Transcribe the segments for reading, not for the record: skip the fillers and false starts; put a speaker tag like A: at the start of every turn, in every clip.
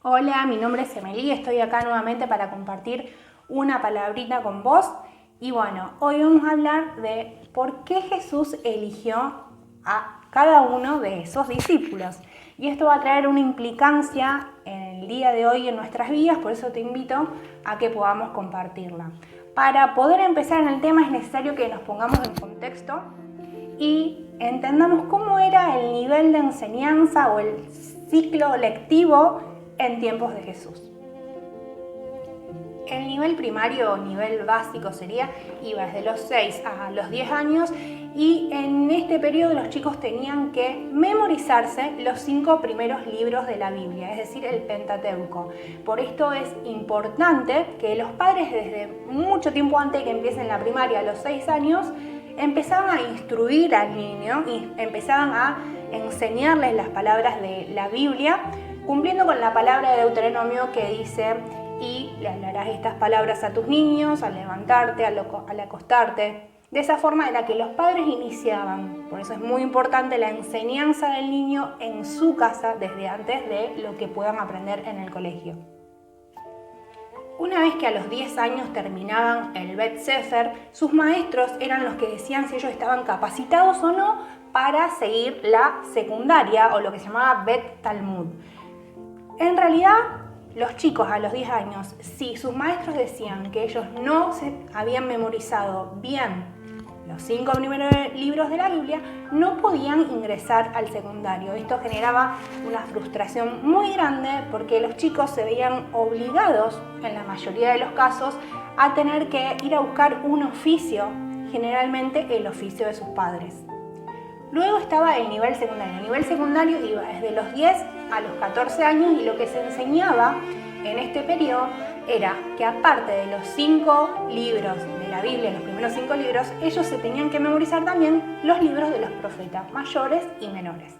A: Hola, mi nombre es Emily, estoy acá nuevamente para compartir una palabrita con vos. Y bueno, hoy vamos a hablar de por qué Jesús eligió a cada uno de esos discípulos. Y esto va a traer una implicancia en el día de hoy en nuestras vidas, por eso te invito a que podamos compartirla. Para poder empezar en el tema es necesario que nos pongamos en contexto y entendamos cómo era el nivel de enseñanza o el ciclo lectivo en tiempos de Jesús. El nivel primario o nivel básico iba desde los 6 a los 10 años y en este periodo los chicos tenían que memorizarse los 5 primeros libros de la Biblia, es decir, el Pentateuco. Por esto es importante que los padres desde mucho tiempo antes de que empiecen la primaria, a los 6 años, empezaban a instruir al niño y empezaban a enseñarles las palabras de la Biblia, cumpliendo con la palabra de Deuteronomio que dice: y le hablarás estas palabras a tus niños al levantarte, al acostarte. De esa forma era que los padres iniciaban. Por eso es muy importante la enseñanza del niño en su casa desde antes de lo que puedan aprender en el colegio. Una vez que a los 10 años terminaban el Bet Sefer, sus maestros eran los que decían si ellos estaban capacitados o no para seguir la secundaria o lo que se llamaba Bet Talmud. En realidad, los chicos a los 10 años, si sus maestros decían que ellos no se habían memorizado bien los 5 primeros libros de la Biblia, no podían ingresar al secundario. Esto generaba una frustración muy grande porque los chicos se veían obligados, en la mayoría de los casos, a tener que ir a buscar un oficio, generalmente el oficio de sus padres. Luego estaba el nivel secundario. El nivel secundario iba desde los 10 a los 14 años y lo que se enseñaba en este periodo era que aparte de los 5 libros de la Biblia, los primeros 5 libros, ellos se tenían que memorizar también los libros de los profetas, mayores y menores.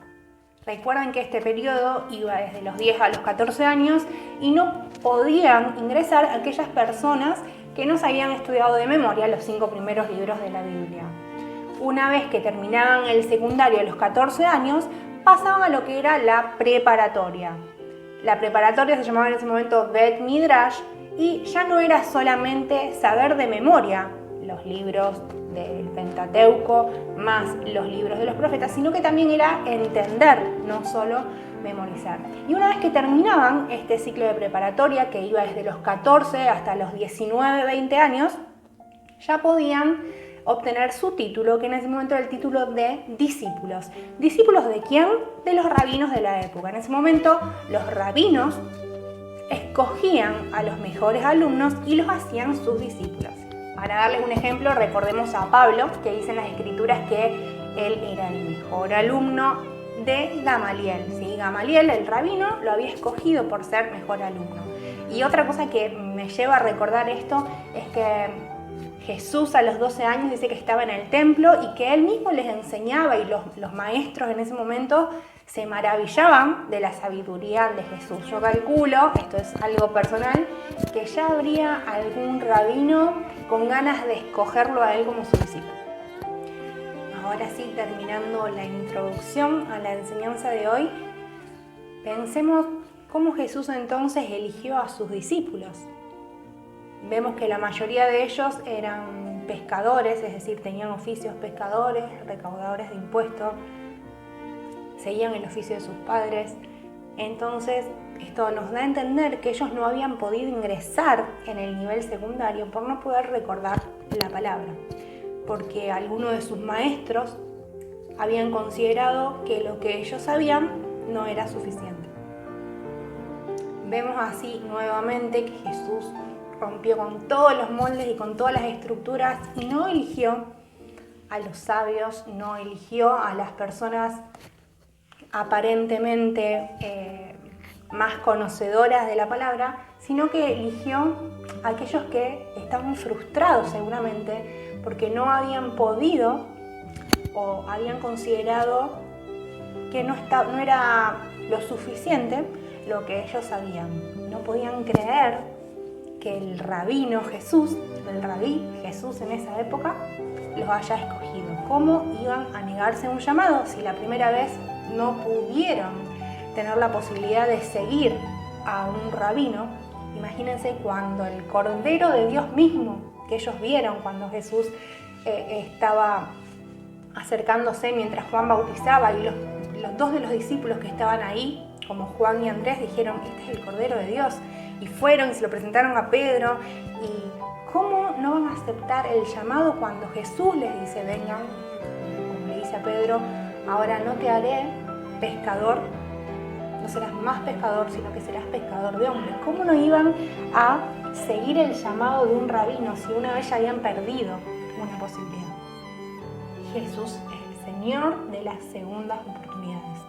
A: Recuerden que este periodo iba desde los 10 a los 14 años y no podían ingresar aquellas personas que no se habían estudiado de memoria los 5 primeros libros de la Biblia. Una vez que terminaban el secundario a los 14 años, pasaban a lo que era la preparatoria. La preparatoria se llamaba en ese momento Bet Midrash y ya no era solamente saber de memoria los libros del Pentateuco más los libros de los profetas, sino que también era entender, no solo memorizar. Y una vez que terminaban este ciclo de preparatoria, que iba desde los 14 hasta los 19, 20 años, ya podían obtener su título, que en ese momento era el título de discípulos. ¿Discípulos de quién? De los rabinos de la época. En ese momento los rabinos escogían a los mejores alumnos y los hacían sus discípulos. Para darles un ejemplo, recordemos a Pablo, que dice en las escrituras que él era el mejor alumno de Gamaliel. ¿Sí? Gamaliel, el rabino, lo había escogido por ser mejor alumno. Y otra cosa que me lleva a recordar esto es que Jesús a los 12 años dice que estaba en el templo y que él mismo les enseñaba y los maestros en ese momento se maravillaban de la sabiduría de Jesús. Yo calculo, esto es algo personal, que ya habría algún rabino con ganas de escogerlo a él como su discípulo. Ahora sí, terminando la introducción a la enseñanza de hoy, pensemos cómo Jesús entonces eligió a sus discípulos. Vemos que la mayoría de ellos eran pescadores, es decir, tenían oficios pescadores, recaudadores de impuestos, seguían el oficio de sus padres. Entonces, esto nos da a entender que ellos no habían podido ingresar en el nivel secundario por no poder recordar la palabra, porque algunos de sus maestros habían considerado que lo que ellos sabían no era suficiente. Vemos así nuevamente que Jesús rompió con todos los moldes y con todas las estructuras y no eligió a los sabios, no eligió a las personas aparentemente más conocedoras de la palabra, sino que eligió a aquellos que estaban frustrados seguramente porque no habían podido o habían considerado que no era lo suficiente lo que ellos sabían. No podían creer que el rabino Jesús, el rabí Jesús en esa época, los haya escogido. ¿Cómo iban a negarse a un llamado si la primera vez no pudieron tener la posibilidad de seguir a un rabino, imagínense cuando el Cordero de Dios mismo, que ellos vieron cuando Jesús estaba acercándose mientras Juan bautizaba, y los dos de los discípulos que estaban ahí, como Juan y Andrés, dijeron: este es el Cordero de Dios, y fueron y se lo presentaron a Pedro. Y ¿cómo no van a aceptar el llamado cuando Jesús les dice: vengan, como le dice a Pedro, ahora no te haré pescador, no serás más pescador, sino que serás pescador de hombres? ¿Cómo no iban a seguir el llamado de un rabino si una vez ya habían perdido una posibilidad? Jesús es el Señor de las segundas oportunidades.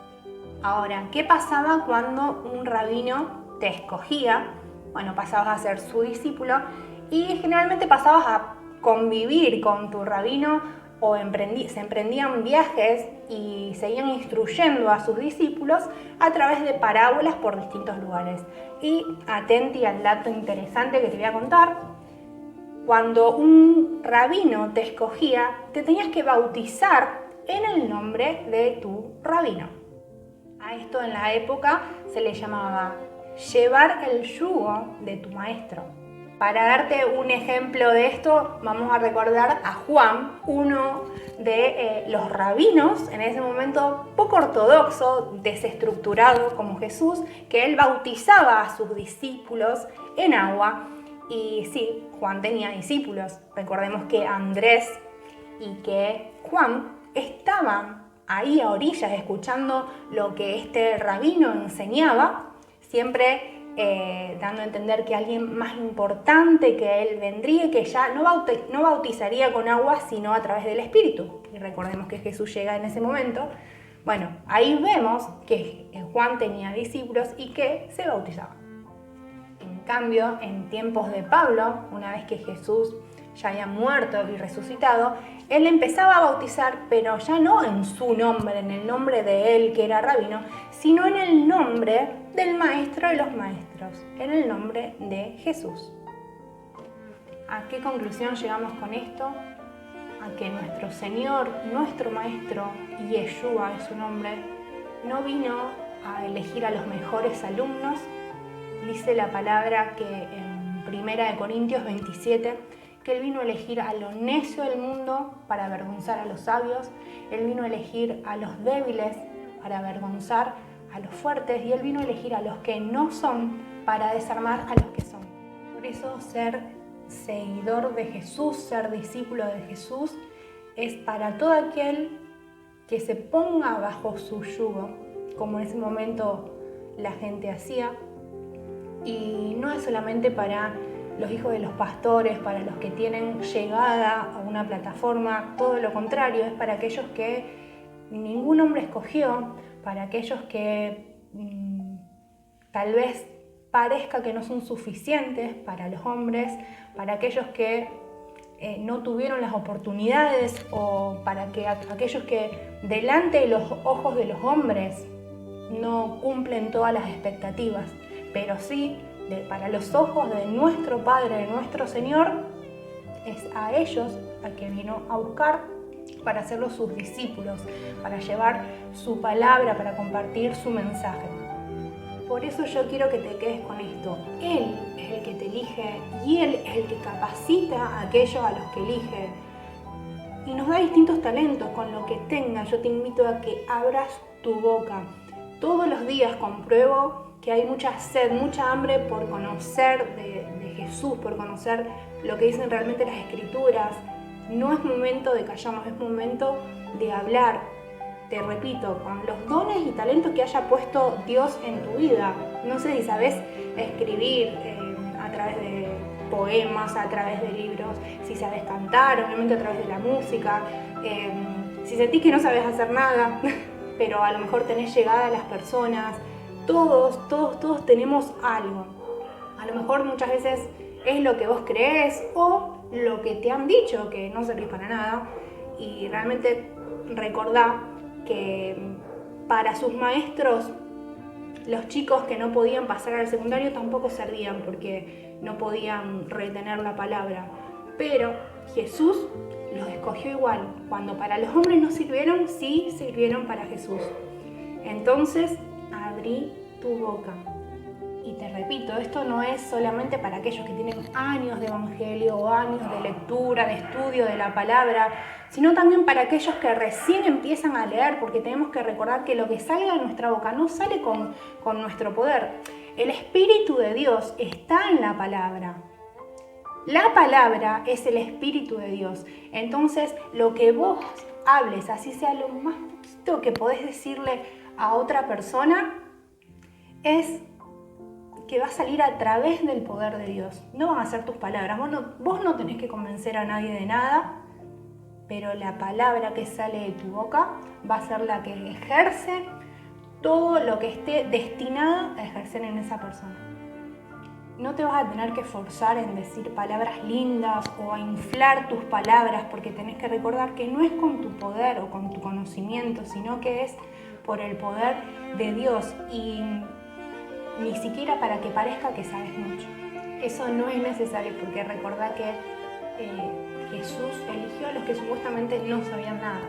A: Ahora, ¿qué pasaba cuando un rabino te escogía? Bueno, pasabas a ser su discípulo y generalmente pasabas a convivir con tu rabino, o se emprendían viajes y seguían instruyendo a sus discípulos a través de parábolas por distintos lugares. Y atenti al dato interesante que te voy a contar: cuando un rabino te escogía, te tenías que bautizar en el nombre de tu rabino. A esto en la época se le llamaba llevar el yugo de tu maestro. Para darte un ejemplo de esto, vamos a recordar a Juan, uno de los rabinos, en ese momento poco ortodoxo, desestructurado como Jesús, que él bautizaba a sus discípulos en agua. Y sí, Juan tenía discípulos. Recordemos que Andrés y que Juan estaban ahí a orillas escuchando lo que este rabino enseñaba, siempre dando a entender que alguien más importante que él vendría y que ya no bautizaría con agua, sino a través del Espíritu. Y recordemos que Jesús llega en ese momento. Bueno, ahí vemos que Juan tenía discípulos y que se bautizaba. En cambio, en tiempos de Pablo, una vez que Jesús ya había muerto y resucitado, él empezaba a bautizar, pero ya no en su nombre, en el nombre de él, que era rabino, sino en el nombre del Maestro de los Maestros, en el nombre de Jesús. ¿A qué conclusión llegamos con esto? A que nuestro Señor, nuestro Maestro, Yeshua es su nombre, no vino a elegir a los mejores alumnos. Dice la palabra que en 1 Corintios 27, que Él vino a elegir a lo necio del mundo para avergonzar a los sabios. Él vino a elegir a los débiles para avergonzar a los fuertes, y Él vino a elegir a los que no son para desarmar a los que son. Por eso ser seguidor de Jesús, ser discípulo de Jesús, es para todo aquel que se ponga bajo su yugo, como en ese momento la gente hacía. Y no es solamente para los hijos de los pastores, para los que tienen llegada a una plataforma, todo lo contrario, es para aquellos que ningún hombre escogió, para aquellos que tal vez parezca que no son suficientes para los hombres, para aquellos que no tuvieron las oportunidades, o para aquellos que delante de los ojos de los hombres no cumplen todas las expectativas, pero sí para los ojos de nuestro Padre, de nuestro Señor, es a ellos a que vino a buscar para hacerlos sus discípulos, para llevar su palabra, para compartir su mensaje. Por eso yo quiero que te quedes con esto. Él es el que te elige y Él es el que capacita a aquellos a los que elige. Y nos da distintos talentos con lo que tengas. Yo te invito a que abras tu boca. Todos los días compruebo que hay mucha sed, mucha hambre por conocer de Jesús, por conocer lo que dicen realmente las Escrituras. No es momento de callarnos, es momento de hablar. Te repito, con los dones y talentos que haya puesto Dios en tu vida. No sé si sabes escribir a través de poemas, a través de libros, si sabes cantar, obviamente a través de la música, si sentís que no sabes hacer nada, pero a lo mejor tenés llegada a las personas. Todos tenemos algo. A lo mejor muchas veces es lo que vos crees o lo que te han dicho que no servís para nada, y realmente recordá que para sus maestros los chicos que no podían pasar al secundario tampoco servían porque no podían retener la palabra, pero Jesús los escogió igual. Cuando para los hombres no sirvieron, sí sirvieron para Jesús. Entonces abrí tu boca y te repito, esto no es solamente para aquellos que tienen años de evangelio o años de lectura, de estudio de la palabra, sino también para aquellos que recién empiezan a leer, porque tenemos que recordar que lo que salga de nuestra boca no sale con nuestro poder. El Espíritu de Dios está en la palabra. La palabra es el Espíritu de Dios. Entonces, lo que vos hables, así sea lo más poquito que podés decirle a otra persona, es que va a salir a través del poder de Dios. No van a ser tus palabras. Vos no tenés que convencer a nadie de nada, pero la palabra que sale de tu boca va a ser la que ejerce todo lo que esté destinado a ejercer en esa persona. No te vas a tener que forzar en decir palabras lindas o a inflar tus palabras, porque tenés que recordar que no es con tu poder o con tu conocimiento, sino que es por el poder de Dios, y ni siquiera para que parezca que sabes mucho. Eso no es necesario, porque recordá que Jesús eligió a los que supuestamente no sabían nada.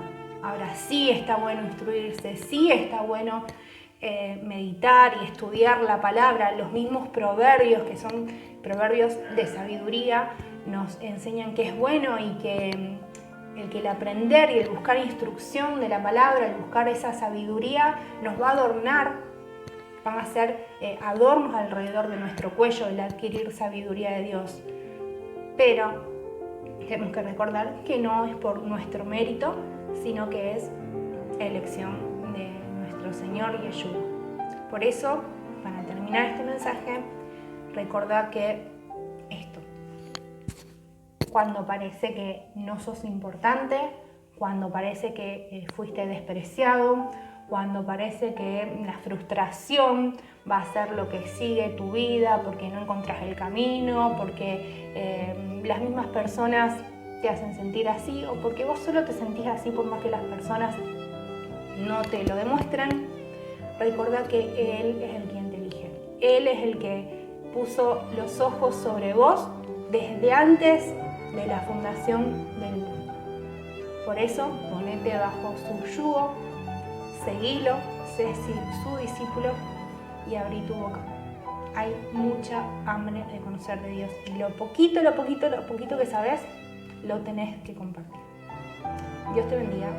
A: Ahora sí está bueno instruirse, sí está bueno meditar y estudiar la palabra. Los mismos proverbios, que son proverbios de sabiduría, nos enseñan que es bueno y que el aprender y el buscar instrucción de la palabra, el buscar esa sabiduría, nos va a adornar, van a ser adornos alrededor de nuestro cuello el adquirir sabiduría de Dios. Pero tenemos que recordar que no es por nuestro mérito, sino que es elección de nuestro Señor Yeshua. Por eso, para terminar este mensaje, recordar que esto, cuando parece que no sos importante, cuando parece que fuiste despreciado, cuando parece que la frustración va a ser lo que sigue tu vida porque no encontrás el camino, porque las mismas personas te hacen sentir así, o porque vos solo te sentís así por más que las personas no te lo demuestran, recordá que Él es el quien te elige. Él es el que puso los ojos sobre vos desde antes de la fundación del mundo. Por eso, ponete bajo su yugo, seguilo, sé su discípulo y abrí tu boca. Hay mucha hambre de conocer de Dios, y lo poquito que sabes, lo tenés que compartir. Dios te bendiga.